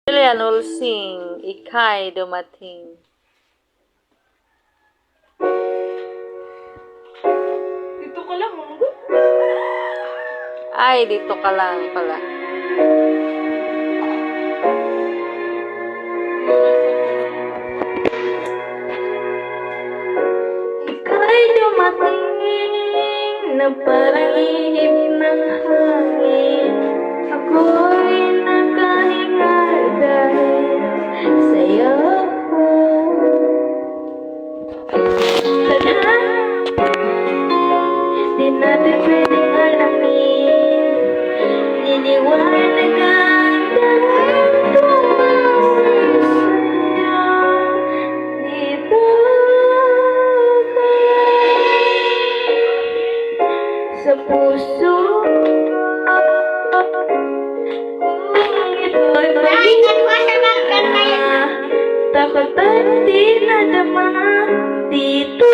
Lilian will sing, Ika'y dumating. Dito ka lang, manggo. Ay, dito ka lang pala. Ika'y dumating na parang ihip ng hangin. Ako'y nakahinga dahil sa'yo. Tadhana, di natin pwedeng alamin. Niliwanag ang dahil tungkol sa'yo. Dito sa puso kung ito'y takot at di nadama dito.